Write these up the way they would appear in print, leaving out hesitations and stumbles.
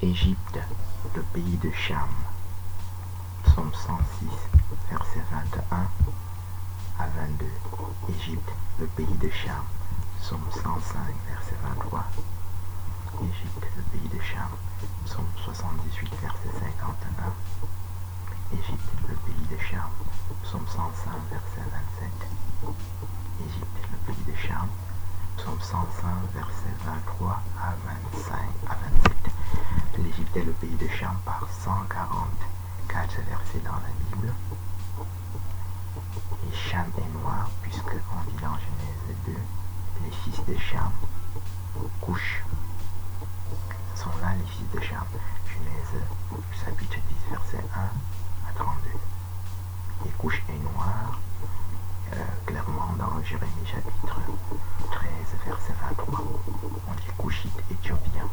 Égypte, le pays de Cham. Psaume 106, versets 21 à 22. Égypte, le pays de Cham. Psaume 105, verset 23. Égypte, le pays de Cham. Psaume 78, verset 51. Égypte, le pays de Cham. Psaume 105, verset 27. Égypte, le pays de Cham. Psaume 105, verset 23 à 27. L'Égypte est le pays de Cham par 144 versets dans la Bible. Et Cham est noir, puisque on dit dans Genèse 2, les fils de Cham, Couche, sont là les fils de Cham. Genèse chapitre 10, verset 1 à 32. Et Couche est noir, clairement dans Jérémie chapitre 13, verset 23. On dit Couchite éthiopien.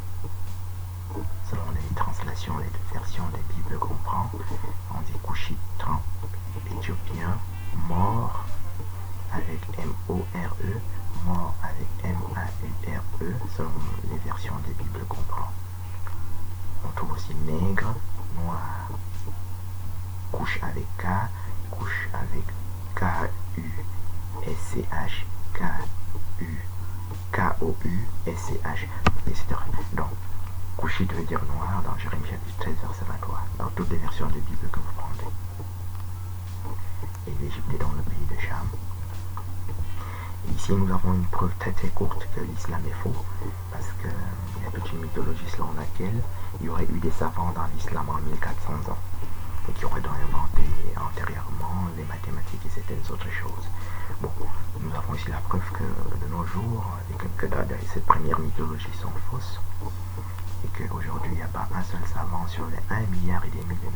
Selon les translations, les versions des Bibles qu'on prend, on dit Couchite éthiopien, mort avec M-O-R-E, mort avec M-A-U-R-E, selon les versions des Bibles qu'on prend. On trouve aussi nègre, noir, couche avec K, couche avec K-U-S-C-H, K-U, K-O-U-S-C-H, etc. Donc, Couchite veut dire noir dans Jérémie chapitre 13, verset 23, dans toutes les versions des Bibles que vous prendrez. Et l'Égypte est dans le pays de Cham. Et ici, nous avons une preuve très très courte que l'islam est faux, parce qu'il y a toute une mythologie selon laquelle il y aurait eu des savants dans l'islam en 1400 ans, et qui auraient donc inventé antérieurement les mathématiques et certaines autres choses. Bon, nous avons ici la preuve que de nos jours, que cette première mythologie sont fausses, et qu'aujourd'hui, il n'y a pas un seul savant sur les 1,5 milliard de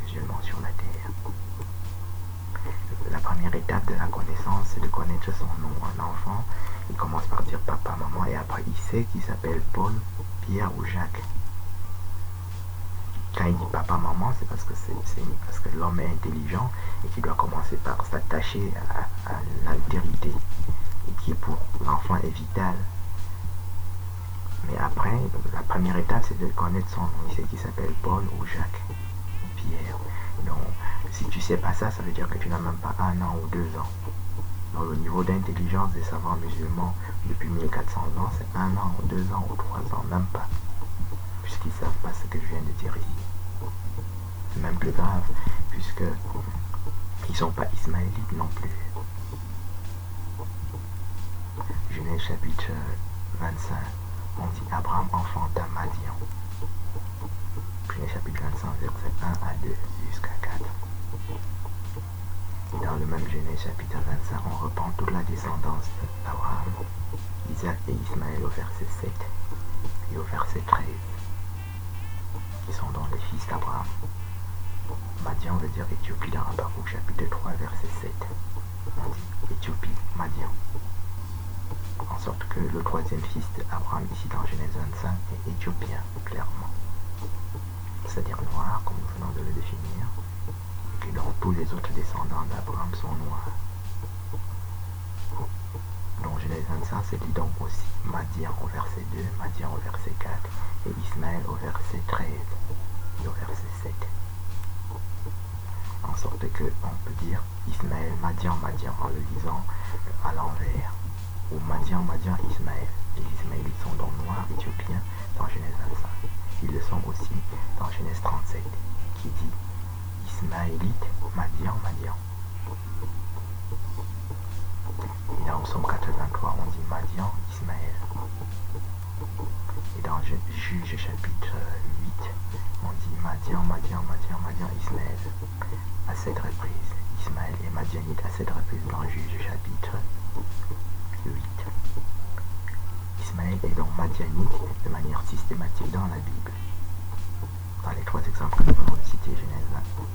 musulmans sur la Terre. La première étape de la connaissance, c'est de connaître son nom. Un enfant, il commence par dire papa, maman, et après il sait qu'il s'appelle Paul, Pierre ou Jacques. Quand il dit papa, maman, c'est parce que l'homme est intelligent et qu'il doit commencer par s'attacher à l'altérité, et qui pour l'enfant est vital. Mais après, la première étape, c'est de connaître son nom. Il sait qu'il s'appelle Paul ou Jacques ou Pierre. Donc, si tu ne sais pas ça, ça veut dire que tu n'as même pas 1 an ou 2 ans. Donc, le niveau d'intelligence des savants musulmans depuis 1400 ans, c'est 1 an ou 2 ans ou 3 ans, même pas. Puisqu'ils ne savent pas ce que je viens de dire ici. C'est même plus grave, puisqu'ils ne sont pas ismaélites non plus. Genèse chapitre 25. On dit Abraham enfanta Madian. Genèse chapitre 25, verset 1 à 2 jusqu'à 4. Et dans le même Genèse chapitre 25, on reprend toute la descendance d'Abraham, Isaac et Ismaël au verset 7 et au verset 13, qui sont donc les fils d'Abraham. Madian veut dire Éthiopie dans Habakkuk chapitre 3, verset 7. On dit Éthiopie, Madian. En sorte que le troisième fils d'Abraham, ici dans Genèse 25, est éthiopien, clairement. C'est-à-dire noir, comme nous venons de le définir, et que donc tous les autres descendants d'Abraham sont noirs. Donc Genèse 25 se dit donc aussi Madian au verset 2, Madian au verset 4, et Ismaël au verset 13 et au verset 7. En sorte que on peut dire Ismaël, Madian, Madian, en le lisant à l'envers. Ou Madian, Madian, Ismaël. Les Ismaélites sont donc noirs, éthiopiens, dans Genèse 25. Ils le sont aussi dans Genèse 37, qui dit Ismaélite, Madian, Madian. Et dans Psaume 83, on dit Madian, Ismaël. Et dans Juge chapitre 8, on dit Madian, Madian, Madian, Madian, Ismaël. À 7 reprises. Ismaël et Madianite à 7 reprises dans Juge chapitre 8. Ismaël est donc madianite de manière systématique dans la Bible. Dans les 3 exemples que nous venons de citer, Genèse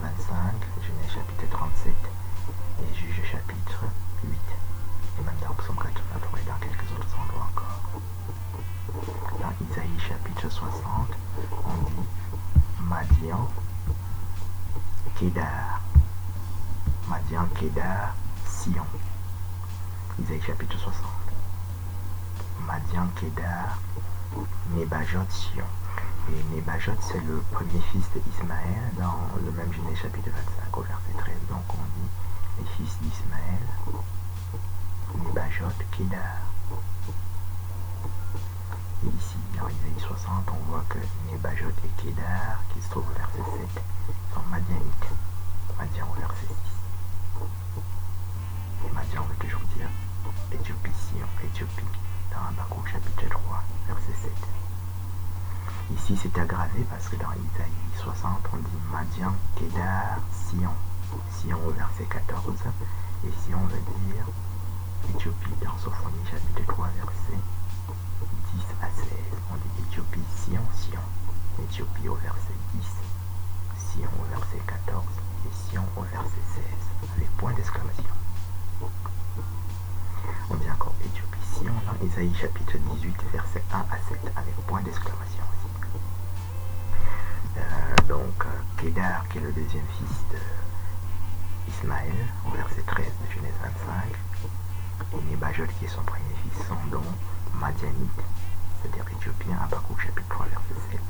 25, Genèse chapitre 37 et Juge chapitre 8. Et même dans Psaume 83 et dans quelques autres endroits encore. Dans Isaïe chapitre 60, on dit Madian, Kédar. Madian, Kédar, Sion. Isaïe chapitre 60. Madian, Kédar, Nebajot, Sion. Et Nebajot, c'est le premier fils d'Ismaël dans le même Genèse chapitre 25 au verset 13. Donc on dit les fils d'Ismaël, Nebajot, Kedar. Et ici, dans Isaïe 60, on voit que Nebajot et Kedar, qui se trouvent au verset 7, sont Madianites. Madian au verset 6. Et Madian veut toujours dire Éthiopie, Sion, Éthiopie, dans Habakkuk chapitre 3, verset 7. Ici, c'est aggravé parce que dans Isaïe 60, on dit Madian, Kedar, Sion. Sion au verset 14. Et Sion veut dire Éthiopie dans Sophonie chapitre 3, verset 10 à 16. On dit Éthiopie, Sion, Sion. Éthiopie au verset 10. Sion au verset 14. Et Sion au verset 16. Avec point d'exclamation. On dit encore Éthiopie, Sion dans Isaïe chapitre 18, verset 1 à 7. Avec point d'exclamation aussi. Kedar, qui est le deuxième fils d'Ismaël, au verset 13 de Genèse 25, et Nebajot, qui est son premier fils, sont donc Madianites, c'est-à-dire éthiopiens, Habakkuk chapitre 3, verset 7,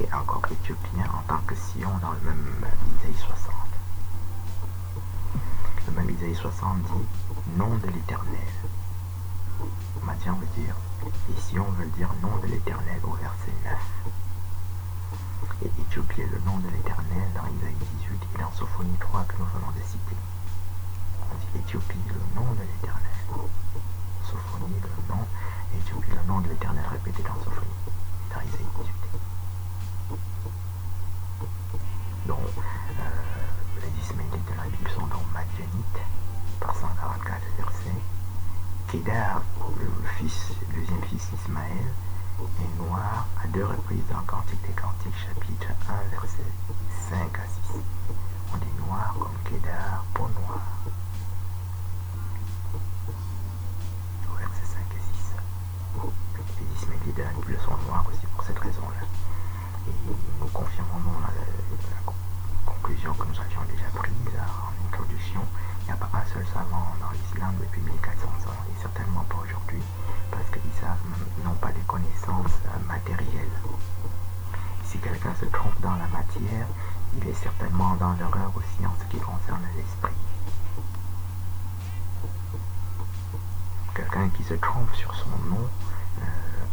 et encore éthiopiens en tant que Sion dans le même Isaïe 60. Le même Isaïe 60 dit nom de l'Éternel. Madian veut dire, et Sion veut dire nom de l'Éternel au verset 9. Et Éthiopie est le nom de l'Éternel dans Isaïe 18 et dans Sophonie 3 que nous venons de citer. On dit Éthiopie, le nom de l'Éternel. Sophonie, le nom. Éthiopie, le nom de l'Éternel répété dans Sophonie, dans Isaïe 18. Donc, les Ismaélites de la Bible sont donc Madianites, par 144 versets. Kedar, le deuxième fils d'Ismaël, est noir à 2 reprises dans Cantique des Cantiques, chapitre 1, verset 5 à 6. On dit noir comme Kedar, peau noire. Au verset 5 et 6. Les Ismaélites de la Bible sont noirs aussi pour cette raison-là. Et nous confirmons la conclusion que nous avions déjà prise en introduction. Il n'y a pas un seul savant dans l'islam depuis 1400 ans, et certainement pas aujourd'hui, parce qu'ils n'ont pas les connaissances matérielles. Si quelqu'un se trompe dans la matière, il est certainement dans l'erreur aussi en ce qui concerne l'esprit. Quelqu'un qui se trompe sur son nom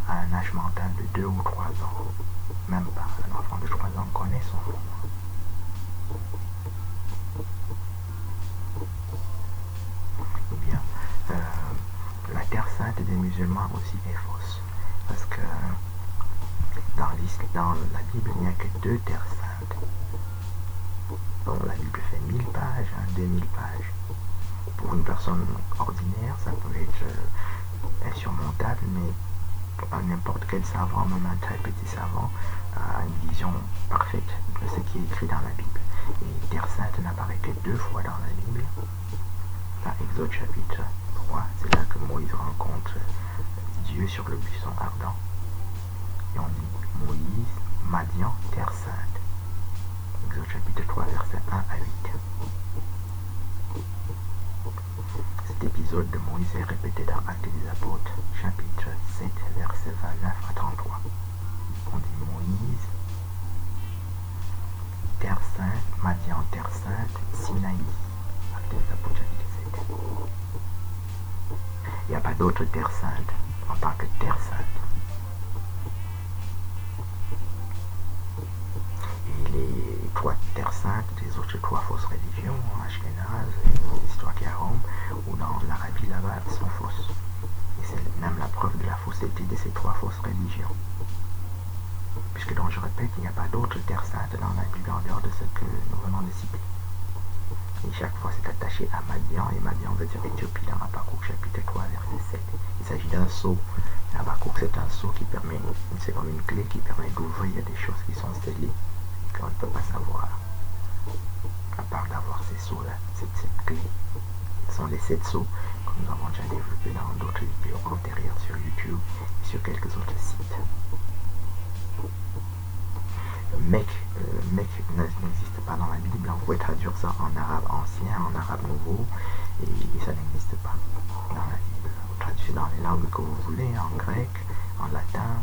a un âge mental de 2 ou 3 ans. Même pas, un enfant de 3 ans connaît son nom. La terre sainte des musulmans aussi est fausse. Parce que dans la Bible, il n'y a que 2 terres saintes. Bon, la Bible fait 1000 pages, 2000 pages. Pour une personne ordinaire, ça peut être insurmontable, mais n'importe quel savant, même un très petit savant, a une vision parfaite de ce qui est écrit dans la Bible. Et terre sainte n'apparaît que 2 fois dans la Bible. Dans Exode chapitre 3, c'est là que Moïse rencontre Dieu sur le buisson ardent. Et on dit Moïse, Madian, terre sainte. Exode chapitre 3, versets 1 à 8. Cet épisode de Moïse est répété dans Actes des Apôtres, chapitre 7, versets 29 à 33. On dit Moïse, terre sainte, Madian, terre sainte, Sinaï. Actes des Apôtres, chapitre 7. Il n'y a pas d'autre terre sainte en tant que terre sainte. Et les 3 terres saintes des autres 3 fausses religions, Ashkenaz, les histoires qui à Rome, ou dans l'Arabie là-bas, sont fausses. Et c'est même la preuve de la fausseté de ces 3 fausses religions. Puisque donc je répète, il n'y a pas d'autre terre sainte dans la Bible en dehors de ce que nous venons de citer. Et chaque fois c'est attaché à Madian, et Madian veut dire Éthiopie dans Habakkuk chapitre 3 verset 7. Il s'agit d'un sceau. Habakkuk c'est un sceau qui permet, c'est comme une clé qui permet d'ouvrir des choses qui sont scellées, qu'on ne peut pas savoir, à part d'avoir ces sceaux-là, cette clé. Ce sont les 7 sceaux que nous avons déjà développés dans d'autres vidéos antérieures sur YouTube et sur quelques autres sites. Mec n'existe pas dans la Bible. Vous pouvez traduire ça en arabe ancien, en arabe nouveau, et ça n'existe pas dans la Bible. Vous traduisez dans les langues que vous voulez, en grec, en latin,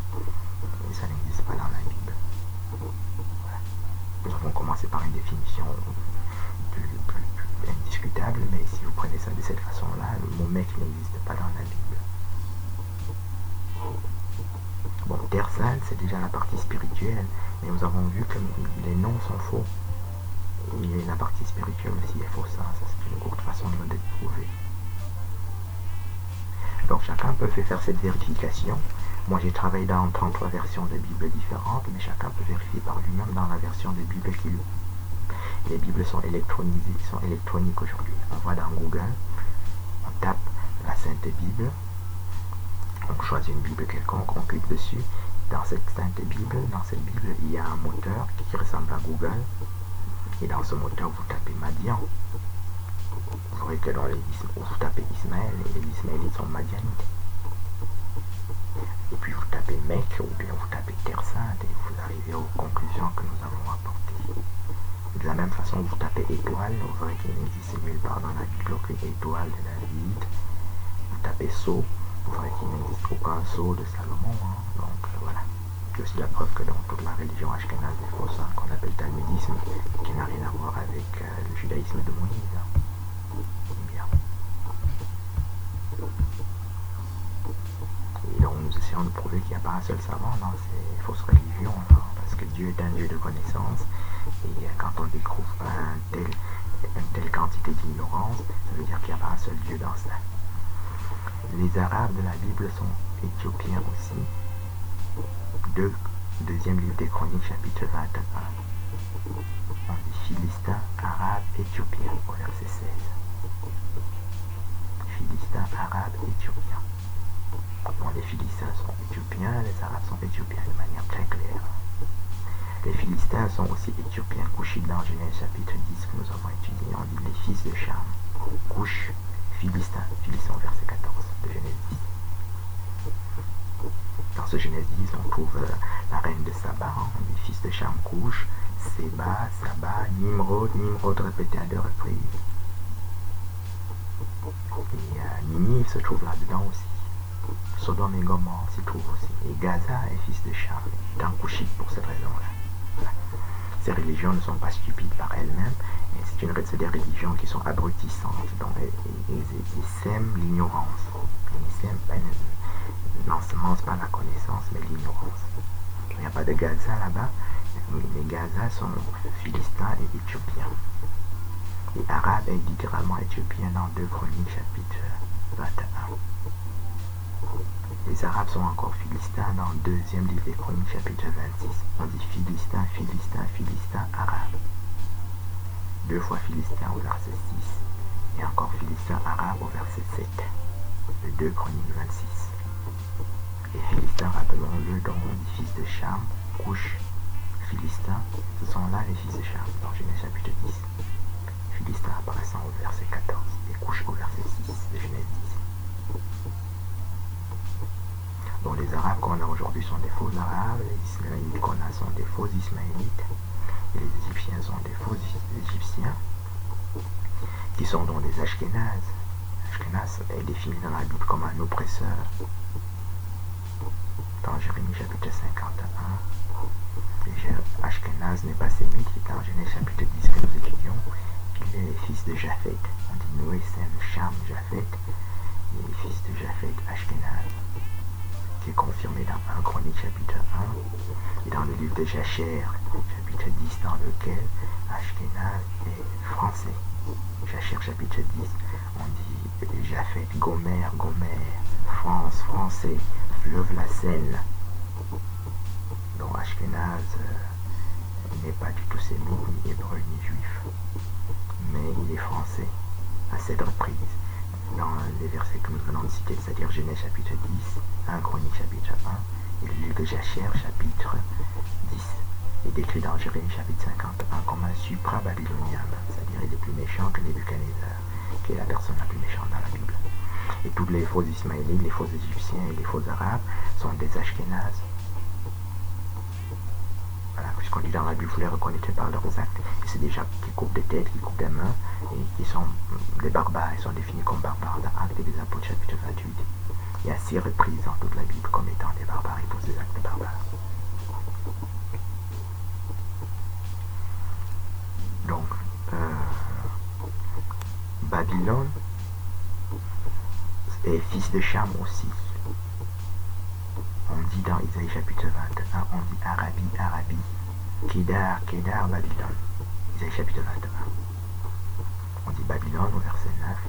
et ça n'existe pas dans la Bible. c'est déjà la partie spirituelle. Et nous avons vu que les noms sont faux. Et la partie spirituelle aussi est fausse. Ça c'est une courte façon de le prouver. Donc chacun peut faire cette vérification. Moi j'ai travaillé dans 33 versions de Bible différentes, mais chacun peut vérifier par lui-même dans la version de Bible qu'il veut. Les Bibles sont électronisées, sont électroniques aujourd'hui. On va dans Google, on tape la Sainte Bible, on choisit une Bible quelconque, on clique dessus. Dans cette Sainte Bible, il y a un moteur qui ressemble à Google. Et dans ce moteur, vous tapez Madian. Vous verrez que dans vous tapez Ismaël, et les Ismaélites sont Madianites. Et puis vous tapez Mec, ou bien vous tapez Terre Sainte, et vous arrivez aux conclusions que nous avons apportées. De la même façon, vous tapez étoile, vous verrez qu'il n'existe nulle part dans la Bible aucune étoile de David. Vous tapez sceau, vous verrez qu'il n'existe aucun sceau de Salomon. Donc voilà. C'est aussi la preuve que dans toute la religion ashkénaze est fausse, qu'on appelle talmudisme, qui n'a rien à voir avec le judaïsme de Moïse. Bien. Et donc nous essayons de prouver qu'il n'y a pas un seul savant dans ces fausses religions, parce que Dieu est un Dieu de connaissance, et quand on découvre une telle quantité d'ignorance, ça veut dire qu'il n'y a pas un seul Dieu dans cela. Les Arabes de la Bible sont éthiopiens aussi. Deuxième livre des Chroniques, chapitre 21. On dit Philistins, Arabes, Éthiopiens, au verset 16. Philistins, Arabes, Éthiopiens. Bon, les Philistins sont éthiopiens, les Arabes sont éthiopiens de manière très claire. Les Philistins sont aussi éthiopiens. Couchites dans Genèse chapitre 10 que nous avons étudié, on dit les fils de Cham. Couche, Philistins, Philistins, verset 14 de Genèse 10. Dans ce Genèse 10, on trouve la reine de Saba, les fils de Cham, Couche, Séba, Saba, Nimrod répété à 2 reprises. Et Ninive se trouve là-dedans aussi. Sodome et Gomorrhe s'y trouve aussi. Et Gaza est fils de Cham, est un couchite pour cette raison-là. Voilà. Ces religions ne sont pas stupides par elles-mêmes, et c'est des religions qui sont abrutissantes, donc elles sèment l'ignorance. N'ensemencent pas la connaissance, mais l'ignorance. Il n'y a pas de Gaza là-bas. Les Gaza sont philistins et éthiopiens. Les Arabes est littéralement éthiopien dans 2 Chroniques chapitre 21. Les Arabes sont encore philistins dans le 2e livre des Chroniques chapitre 26. On dit Philistin, Philistin, Philistin, Arabe. 2 fois Philistin au verset 6 et encore Philistin, Arabe au verset 7. Le 2 Chroniques 26. Les Philistins, rappelons-le, donc les fils de Cham, Couche, Philistins, ce sont là les fils de Cham, dans Genèse chapitre 10. Philistins apparaissant au verset 14 et Couche au verset 6 de Genèse 10. Donc les Arabes qu'on a aujourd'hui sont des faux Arabes, les Ismaélites qu'on a sont des faux Ismaélites, et les Égyptiens sont des faux Égyptiens, qui sont donc des Ashkénazes. Ashkénaz est défini dans la Bible comme un oppresseur. Dans Jérémie chapitre 51, Ashkénaz n'est pas sémite, et dans Genèse chapitre 10 que nous étudions, il est les fils de Japhet. On dit Noé, Sem, Cham, Japhet, et les fils de Japhet, Ashkénaz, qui est confirmé dans 1 Chronique chapitre 1, et dans le livre de Jacher, chapitre 10, dans lequel Ashkénaz est français. Jacher chapitre 10, on dit Japhet, Gomer, France, français, fleuve la Seine. Donc Ashkénaz n'est pas du tout sémite, ni hébreu, ni juif, mais il est français à 7 reprises dans les versets que nous venons de citer, c'est-à-dire Genèse chapitre 10, 1 Chronique chapitre 1 et le livre de Jacher chapitre 10 est décrit dans Jérémie chapitre 51 comme un supra-babylonien, c'est-à-dire il est plus méchant que Nebuchadnezzar, qui est la personne la plus méchante dans la Bible. Et tous les faux Ismaélites, les faux Égyptiens et les faux Arabes sont des Ashkénazes. Voilà, puisqu'on dit dans la Bible, vous les reconnaîtrez par leurs actes. Et c'est des gens qui coupent des têtes, qui coupent des mains, et qui sont des barbares. Ils sont définis comme barbares dans Actes des Apôtres chapitre 28. Il y a 6 reprises dans toute la Bible comme étant des barbares et posent des actes barbares. Donc, Babylone est fils de Cham aussi. On dit dans Isaïe chapitre 21, on dit Arabi, Arabi, Kedar, Kedar, Babylone. Isaïe chapitre 21. On dit Babylone au verset 9.